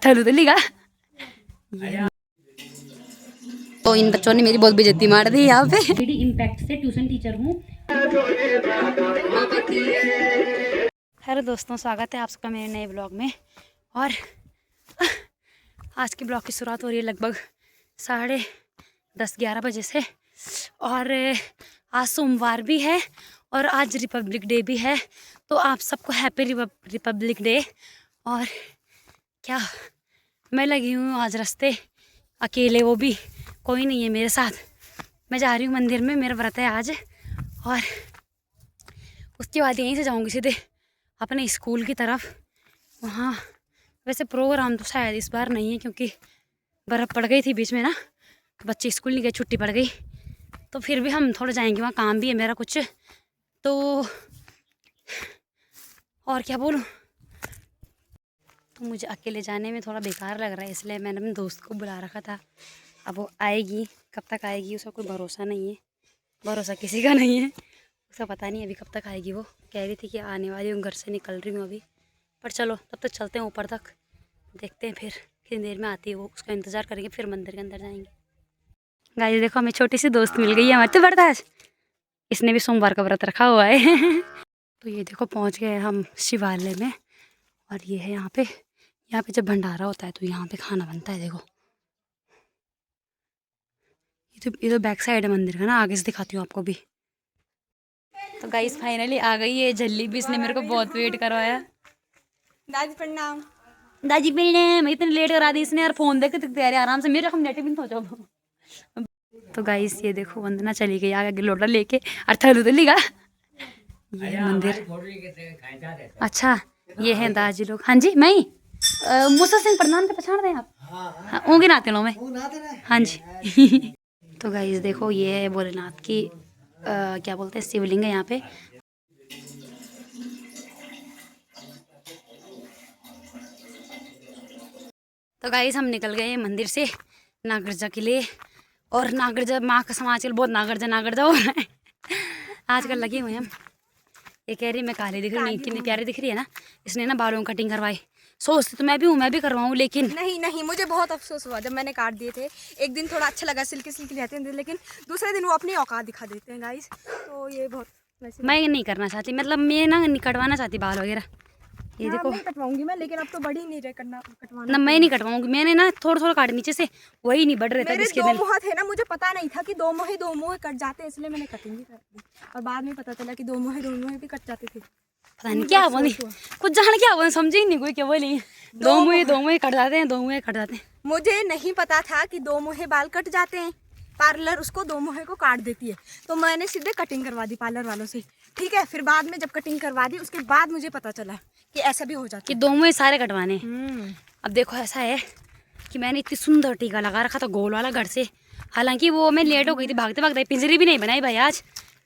अर्थलू तो लिखा। तो इन बच्चों ने मेरी बहुत बेइज्जती मार दी यहाँ पे। इम्पैक्ट से ट्यूशन टीचर हूँ। हेलो दोस्तों, स्वागत है आप सबका मेरे नए ब्लॉग में। और आज के ब्लॉग की शुरुआत हो रही है लगभग 10:30-11 बजे से। और आज सोमवार भी है और आज रिपब्लिक डे भी है, तो आप सबको हैप्पी रिपब्लिक डे। और क्या मैं लगी हूँ आज रास्ते अकेले, वो भी कोई नहीं है मेरे साथ। मैं जा रही हूँ मंदिर में, मेरा व्रत है आज। और उसके बाद यहीं से जाऊँगी सीधे अपने स्कूल की तरफ। वहाँ वैसे प्रोग्राम तो शायद इस बार नहीं है क्योंकि बर्फ़ पड़ गई थी बीच में ना, तो बच्चे स्कूल नहीं गए, छुट्टी पड़ गई। तो फिर भी हम थोड़ा जाएंगे, वहाँ काम भी है मेरा कुछ। तो और क्या बोलूँ, तो मुझे अकेले जाने में थोड़ा बेकार लग रहा है, इसलिए मैंने अपने दोस्त को बुला रखा था। अब वो आएगी, कब तक आएगी उसका कोई भरोसा नहीं है। भरोसा किसी का नहीं है, उसका पता नहीं अभी कब तक आएगी। वो कह रही थी कि आने वाली हूँ, घर से निकल रही हूँ अभी। पर चलो तब तक चलते हैं ऊपर तक, देखते हैं फिर कितनी देर में आती है वो, उसका इंतज़ार करेंगे, फिर मंदिर के अंदर जाएंगे। गाइस देखो, हमें छोटी सी दोस्त मिल गई है हमारे। तो बर्दाश्त, इसने भी सोमवार का व्रत रखा हुआ है। तो ये देखो पहुँच गए हम शिवालय में। और ये है यहाँ पे जब भंडारा होता है तो यहाँ पे खाना बनता है। देखो ये तो बैक साइड है मंदिर का ना, आगे से दिखाती हूँ आपको भी। तो गाइस फाइनली आ गई है झल्ली भी, इसने मेरे को बहुत वेट करवाया। दादी प्रणाम। दादी मैं इतनी लेट करा दी इसने, यार फोन देख के तैयारी आराम से, मेरे हम नेट भी नहीं सोचो। तो गाइस ये देखो वंदना चली गई आगे लोटा लेके, अर्थलू तो लिखा। ये मंदिर, अच्छा ये है दादी लोग। हाँ जी, मैं मूसा सिंह प्रधान के पछाड़ रहे हैं आप? हाँ, ऊँगी नाते लो मैं। हाँ जी। तो गाइस देखो ये है भोलेनाथ की क्या बोलते हैं, शिवलिंग है यहाँ पे। तो गाइस हम निकल गए मंदिर से नागरजा के लिए। और नागरजा माँ का समाज बहुत नागरजा हो रहा है आजकल लगे हुए हैं हम। ये कह रही मैं काली दिख रही हूँ, कितनी प्यारी दिख रही है ना। इसने ना बालों की कटिंग करवाई, सोचती तो मैं भी हूँ, मैं भी करवाऊँ, लेकिन नहीं मुझे बहुत अफसोस हुआ जब मैंने काट दिए थे। एक दिन थोड़ा अच्छा लगा, सिल्की रहते हैं, लेकिन दूसरे दिन वो अपनी औकात दिखा देते हैं गाइस। तो ये बहुत मैं नहीं करना चाहती, मतलब मैं ना नहीं कटवाना चाहती बाल वगैरह। ये देखो नहीं कटवाऊंगी मैं, लेकिन अब तो बड़ी नहीं रहे करना कटवाना ना, मैं नहीं कटवाऊंगी। मैंने ना थोड़ा काट नीचे से, वही नहीं बढ़ रहे थे इसके दो दिन। मुँह थे ना, मुझे पता नहीं था कि दो मुँह कट जाते हैं, इसलिए मैंने कटिंग भी कर दी। और बाद में पता चला कि दो मुँह भी कट जाते थे। पता नहीं क्या बोली, कुछ जान क्या बोले, समझे ही नहीं कोई क्या बोली। दो मुँह कट जाते हैं, दो मुँह कट जाते हैं। मुझे नहीं पता था कि दो मुँह बाल कट जाते हैं, पार्लर उसको दो मुँह को काट देती है। तो मैंने सीधे कटिंग करवा दी पार्लर वालों से, ठीक है। फिर बाद में जब कटिंग करवा दी उसके बाद मुझे पता चला कि ऐसा भी हो जाता है कि दो मुँह सारे कटवाने। अब देखो ऐसा है कि मैंने इतनी सुंदर टीका लगा रखा था गोल वाला घर से, हालांकि वो मैं लेट हो गई थी भागते भागते, पिंजरी भी नहीं बनाई भाई आज,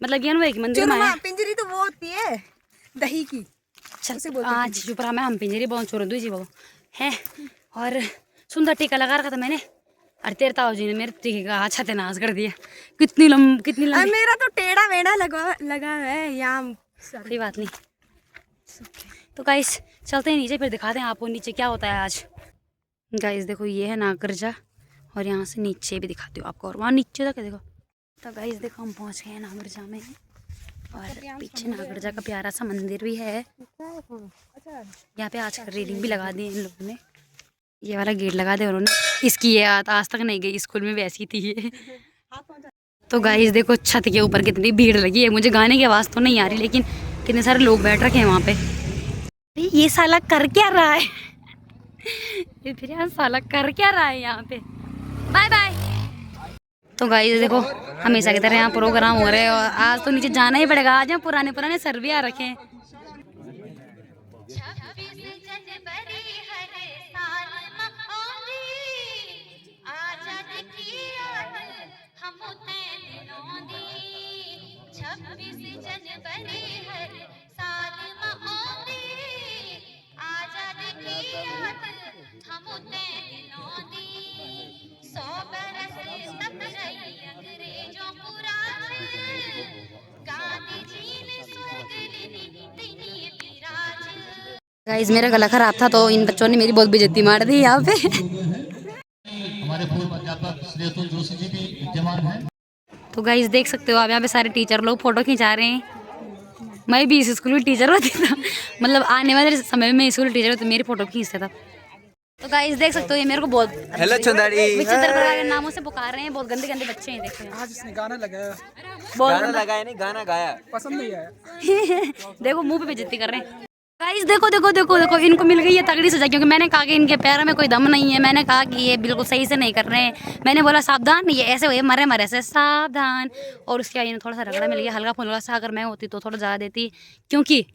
मतलब ये ना एक मंदिर में आया। पिंजरी तो वो होती है दही की। चल आज चुपरा में हम पिंजरी बहुत छोड़ दूँ जी वो है। और सुंदर टीका लगा रखा था मैंने, और तेरे ताऊ जी ने मेरे टीके का अच्छा नाश कर दिया। कितनी लंबी मेरा तो टेढ़ा मेढ़ा लगा है यहाँ। कोई बात नहीं। तो गाइस चलते हैं नीचे, फिर दिखाते हैं आपको नीचे क्या होता है आज। गाइस देखो ये है नागरजा, और यहाँ से नीचे भी दिखाती हूँ आपको, और वहाँ नीचे तक देखो। तो गाइस देखो हम पहुँच गए हैं नागरजा में, और पीछे नागरजा का प्यारा सा मंदिर भी है। यहाँ पे आज रेलिंग भी लगा दी इन लोगों ने, ये वाला गेट लगा दे उन्होंने। इसकी ये आज तक नहीं गई, स्कूल में वैसी थी ये। तो गाइस देखो छत के ऊपर कितनी भीड़ लगी है, मुझे गाने की आवाज़ तो नहीं आ रही, लेकिन कितने सारे लोग बैठ रखे हैं वहाँ पे। ये साला कर क्या रहा है ये फिर यार साला कर क्या रहा है यहाँ पे। Bye bye. तो गाइस देखो हमेशा की तरह यहाँ प्रोग्राम हो रहे हैं, और आज तो नीचे जाना ही पड़ेगा। आज यहाँ पुराने सर भी आ रखे हैं। गाइस मेरा गला खराब था तो इन बच्चों ने मेरी बहुत बेइज्जती मार दी यहाँ पे। हमारे पूर्व अध्यापक श्री अतुल जोशी जी भी विद्यमान हैं। तो गाइस देख सकते हो आप यहाँ पे सारे टीचर लोग फोटो खिंचा रहे हैं। मैं भी इस स्कूल में टीचर होती था, मतलब आने वाले समय में मैं स्कूल टीचर होती, मेरी फोटो खींचता था। तो गाइस देख सकते हो ये मेरे को बहुत हेलो चंदाड़ी, विचित्र प्रकार के नामों से पुकार रहे हैं। बहुत गंदे गंदे बच्चे हैं, देखो आज इसने गाना लगाया, गाना लगाया नहीं गाना गाया। पसंद नहीं आया। देखो मुंह पे बेइज्जती कर रहे हैं। गाइस देखो देखो देखो देखो इनको मिल गई है तगड़ी सजा, क्योंकि मैंने कहा कि इनके पैरों में कोई दम नहीं है। मैंने कहा कि ये बिल्कुल सही से नहीं कर रहे हैं। मैंने बोला सावधान, ये ऐसे हुए मरे मरे से सावधान। और उसके बाद इन्हें थोड़ा सा रगड़ा मिल गया, हल्का फुल्का सा। अगर मैं होती तो थोड़ा ज़्यादा देती, क्योंकि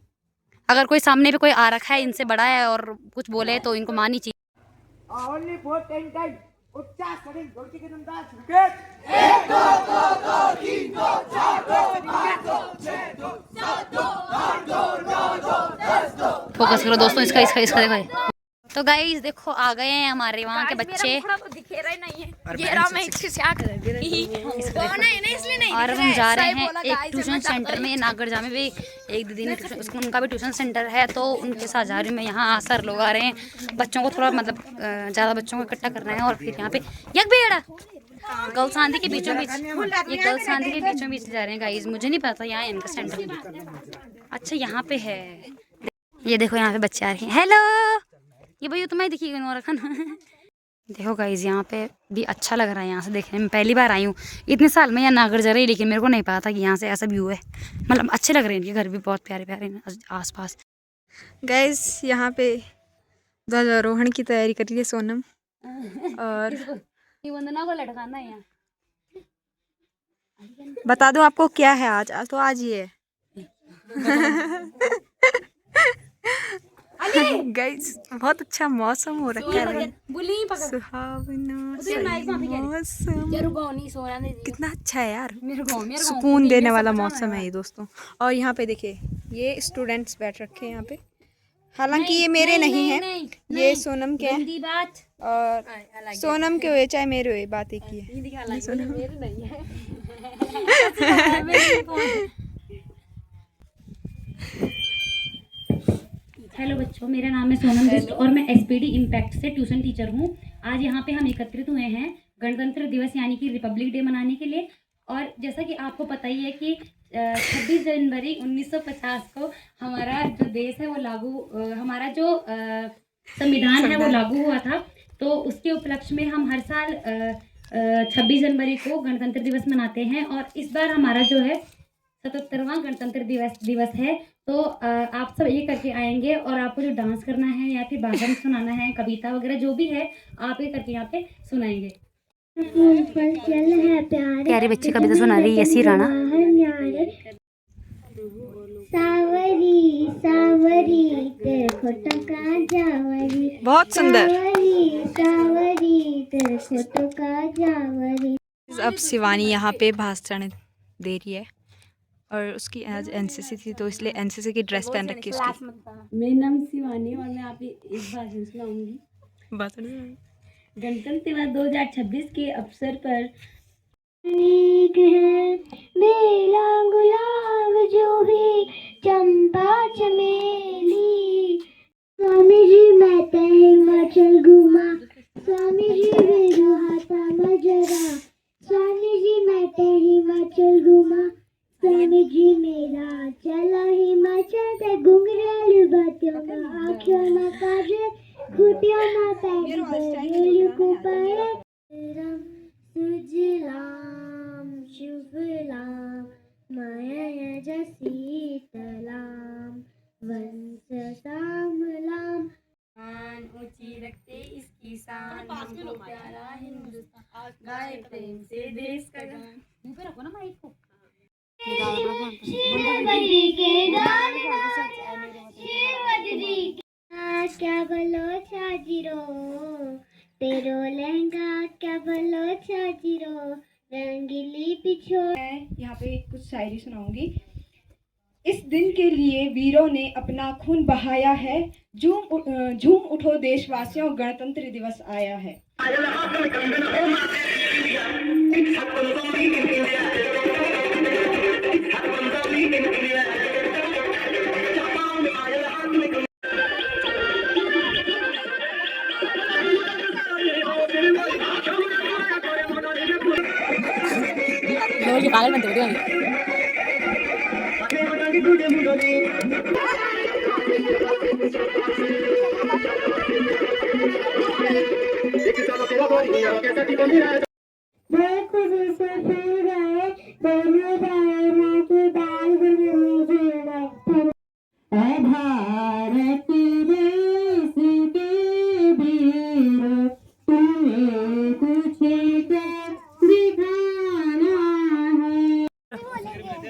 अगर कोई सामने पे कोई आ रखा है इनसे बड़ा है और कुछ बोले तो इनको माननी चाहिए। Only for 10 times. उच्चा स्टडी गोलकी के अंदाज क्रिकेट 1 2 2 3 2 4 2 5 2 6 2 7 2 8 2 9 2 10 2। फोकस करो दोस्तों, इसका इसका इसका देखो। तो गाइस देखो आ गए हैं हमारे वहाँ के बच्चे। दिखे रहे नहीं है, ये रहा मैं इसके क्या कर रही इसलिए नहीं। और हम जा रहे हैं एक ट्यूशन सेंटर में नागरजा में भी। एक दीदी ने उनका भी ट्यूशन सेंटर है, तो उनके साथ जा रही हूँ मैं। यहाँ सर लोग आ रहे हैं, बच्चों को थोड़ा मतलब ज़्यादा बच्चों को इकट्ठा करना है। और फिर यहाँ पे यक बेड़ा गर्ल्स आंधी के बीचों बीच, ये गर्ल्स आंधी के बीचों बीच जा रहे हैं गाइस। मुझे नहीं पता यहाँ इनका सेंटर। अच्छा यहाँ पे है, ये देखो यहाँ पे बच्चे आ रहे हैं। हेलो ये भैया तुम्हें दिखी गई रखा ना। देखो गाइज यहाँ पे भी अच्छा लग रहा है यहाँ से देखने में। पहली बार आई हूँ इतने साल में यहाँ नागर जा रही, लेकिन मेरे को नहीं पता था कि यहाँ से ऐसा व्यू है। मतलब अच्छे लग रहे हैं, इनके घर भी बहुत प्यारे प्यारे हैं आसपास। गैस यहाँ पे ध्वजारोहण की तैयारी कर रही है सोनम। और वंदना को लटकाना है यहाँ। बता दूं आपको क्या है आज तो आज ये है गाइस बहुत अच्छा मौसम हो रखा है, सुहावना मौसम, कितना अच्छा है यार, सुकून देने वाला मौसम है ये दोस्तों। और यहाँ पे देखिए ये स्टूडेंट्स बैठ रखे हैं यहाँ पे, हालांकि ये मेरे नहीं हैं, ये सोनम के हैं। और सोनम के हुए चाहे मेरे हुए बात एक ही है। हेलो बच्चों, मेरा नाम है सोनम बिष्ट और मैं एसपीडी इम्पैक्ट से ट्यूशन टीचर हूँ। आज यहाँ पे हम एकत्रित हुए हैं गणतंत्र दिवस यानी कि रिपब्लिक डे मनाने के लिए। और जैसा कि आपको पता ही है कि 26 जनवरी 1950 को हमारा जो देश है वो हमारा जो संविधान है वो लागू हुआ था। तो उसके उपलक्ष्य में हम हर साल 26 जनवरी को गणतंत्र दिवस मनाते हैं। और इस बार हमारा जो है 77वां गणतंत्र दिवस है। तो आप सब ये करके आएंगे और आपको जो डांस करना है या फिर भाषण सुनाना है, कविता वगैरह जो भी है आप ये करके यहाँ पे सुनाएंगे। प्यारे बच्चे कविता सुना रही है यसी राणा। सावरी सावरी तेरे फोटो का जावरी, बहुत सुंदर। सावरी तेरे फोटो का जावरी। अब शिवानी यहाँ पे भाषण दे रही है और उसकी आज एनसीसी थी तो इसलिए एनसीसी की ड्रेस पहन रखी है उसकी। मेरा नाम शिवानी और मैं आप इस भाषण सुनाऊंगी। गणतंत्र दिवस 2026 के अवसर पर बेला गुलाब जूही चंपा चमेली, स्वामी जी मैं ते हिमाचल घूमा, स्वामी जी मेरू हाथा मजरा, स्वामी जी मैं ते हिमाचल घूमा, स्वामी जी मेरा चला हिमाचल ते घुंघरालू बातियों में आँखों में काजल, घुटियों में पैरी बेली को पाए, सुजलाम शुभलाम माया जसीतलाम वंश सामलाम। ऊंची रखते इसकी शान, हमको प्यारा हिंदुस्तान, गाए प्रेम से देश का गान। शिवबद्री के दान शिवबद्री क्या बोलो छाजीरो, तेरो लहंगा क्या बोलो छाजीरो, रंगीली पिछो। यहाँ पे कुछ शायरी सुनाऊंगी। इस दिन के लिए वीरों ने अपना खून बहाया है, झूम उठो देशवासियों गणतंत्र दिवस आया है। के पागल बनते होते मैं खुद से फिर गए दोनों भाई माँ की दाल बनी मुझे भारत देश के वीर तुम्हें कुछ क्या दिखाना है।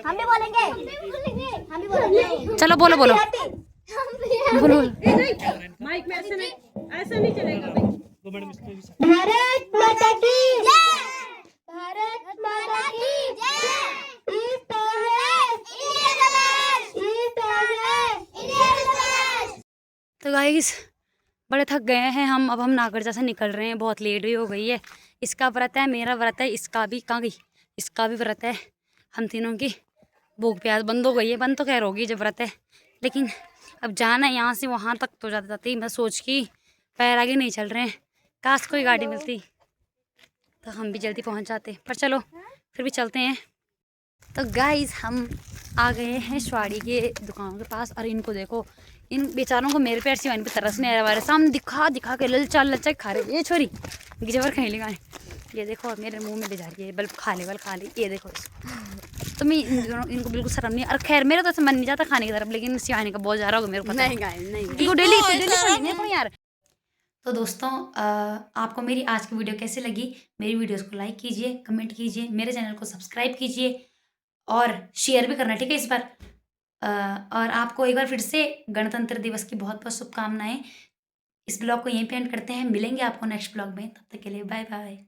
हम भी बोलेंगे हम भी बोलेंगे। चलो बोलो बोलो बोलो। भारत माता की जय। भारत माता की जय। इस तरह तो गाइस बड़े थक गए हैं हम, अब हम नागरजा से निकल रहे हैं, बहुत लेट भी हो गई है। इसका व्रत है, मेरा व्रत है, इसका भी कहाँ गई, इसका भी व्रत है। हम तीनों की भूख प्यास बंद हो गई है, बंद तो खैर होगी जब व्रत है, लेकिन अब जाना है यहाँ से वहाँ तक तो जाते जाते ही मैं सोच की पैर आगे नहीं चल रहे हैं। काश कोई गाड़ी मिलती तो हम भी जल्दी पहुँच जाते, पर चलो फिर भी चलते हैं। तो गाइस हम आ गए हैं स्वाड़ी के दुकान के पास, और इनको देखो, इन बेचारों को मेरे पैर सिवानी पे तरस नहीं आ रहा है। सामने दिखा दिखा के ललचा खा रहे, ये छोरी गिजवर खाई लगाए, ये देखो मेरे मुंह में ले जा रही है, बल्ब खा ले, ये देखो इसको। तो मैं इनको बिल्कुल शर्म नहीं, और खैर मेरा तो ऐसा मन नहीं जाता खाने की तरफ, लेकिन सिवानी का बहुत जा रहा होगा मेरे को पता नहीं डेली यार। तो दोस्तों आपको मेरी आज की वीडियो कैसी लगी? मेरी वीडियोस को लाइक कीजिए, कमेंट कीजिए, मेरे चैनल को सब्सक्राइब कीजिए और शेयर भी करना, ठीक है इस बार। और आपको एक बार फिर से गणतंत्र दिवस की बहुत बहुत शुभकामनाएं। इस ब्लॉग को यहीं पे एंड करते हैं, मिलेंगे आपको नेक्स्ट ब्लॉग में, तब तक के लिए बाय बाय।